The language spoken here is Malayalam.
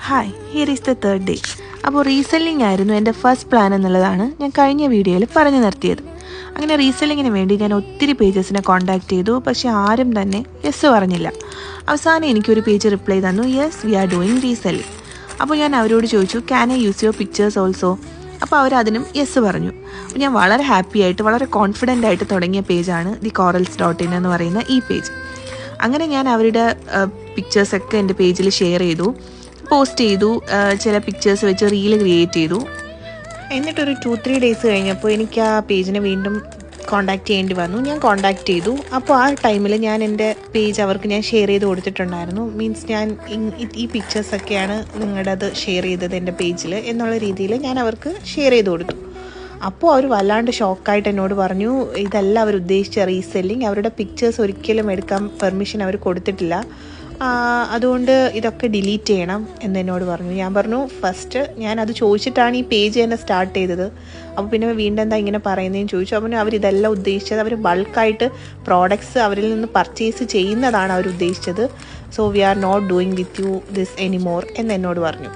Hi, here is the third day. അപ്പോൾ റീസെല്ലിംഗ് ആയിരുന്നു എൻ്റെ ഫസ്റ്റ് പ്ലാൻ എന്നുള്ളതാണ് ഞാൻ കഴിഞ്ഞ വീഡിയോയിൽ പറഞ്ഞു നിർത്തിയത്. അങ്ങനെ റീസെല്ലിങ്ങിന് വേണ്ടി ഞാൻ ഒത്തിരി പേജസിനെ കോൺടാക്ട് ചെയ്തു, പക്ഷേ ആരും തന്നെ യെസ് പറഞ്ഞില്ല. അവസാനം എനിക്കൊരു പേജ് റിപ്ലൈ തന്നു, yes we are doing reselling. അപ്പോൾ ഞാൻ അവരോട് ചോദിച്ചു, can I use your pictures also? അപ്പോൾ അവരതിനും യെസ് പറഞ്ഞു. അപ്പോൾ ഞാൻ വളരെ ഹാപ്പി ആയിട്ട് വളരെ കോൺഫിഡൻ്റ് ആയിട്ട് തുടങ്ങിയ പേജാണ് ദി corals.in എന്ന് പറയുന്ന ഈ പേജ്. അങ്ങനെ ഞാൻ അവരുടെ പിക്ചേഴ്സൊക്കെ എൻ്റെ പേജിൽ ഷെയർ ചെയ്തു, പോസ്റ്റ് ചെയ്തു, ചില പിക്ചേഴ്സ് വെച്ച് റീൽ ക്രിയേറ്റ് ചെയ്തു. എന്നിട്ടൊരു 2-3 ഡേയ്സ് കഴിഞ്ഞപ്പോൾ എനിക്ക് ആ പേജിനെ വീണ്ടും കോൺടാക്റ്റ് ചെയ്യേണ്ടി വന്നു. ഞാൻ കോൺടാക്റ്റ് ചെയ്തു. അപ്പോൾ ആ ടൈമിൽ ഞാൻ എൻ്റെ പേജ് അവർക്ക് ഞാൻ ഷെയർ ചെയ്ത് കൊടുത്തിട്ടുണ്ടായിരുന്നു. മീൻസ് ഞാൻ ഈ പിക്ചേഴ്സൊക്കെയാണ് നിങ്ങളുടെ അത് ഷെയർ ചെയ്തത് എൻ്റെ പേജിൽ എന്നുള്ള രീതിയിൽ ഞാൻ അവർക്ക് ഷെയർ ചെയ്ത് കൊടുത്തു. അപ്പോൾ അവർ വല്ലാണ്ട് ഷോക്കായിട്ട് എന്നോട് പറഞ്ഞു, ഇതല്ല അവർ ഉദ്ദേശിച്ച റീസെല്ലിങ്, അവരുടെ പിക്ചേഴ്സ് ഒരിക്കലും എടുക്കാൻ പെർമിഷൻ അവർ കൊടുത്തിട്ടില്ല, അതുകൊണ്ട് ഇതൊക്കെ ഡിലീറ്റ് ചെയ്യണം എന്നോട് പറഞ്ഞു. ഞാൻ പറഞ്ഞു, ഫസ്റ്റ് ഞാനത് ചോദിച്ചിട്ടാണ് ഈ പേജ് തന്നെ സ്റ്റാർട്ട് ചെയ്തത്, അപ്പോൾ പിന്നെ വീണ്ടും എന്താ ഇങ്ങനെ പറയുന്നതെന്ന് ചോദിച്ചു. അപ്പോൾ അവരിതെല്ലാം ഉദ്ദേശിച്ചത് അവർ ബൾക്കായിട്ട് പ്രോഡക്ട്സ് അവരിൽ നിന്ന് പർച്ചേസ് ചെയ്യുന്നതാണ് അവർ ഉദ്ദേശിച്ചത്. So we are not doing with you this anymore എന്നോട് പറഞ്ഞു.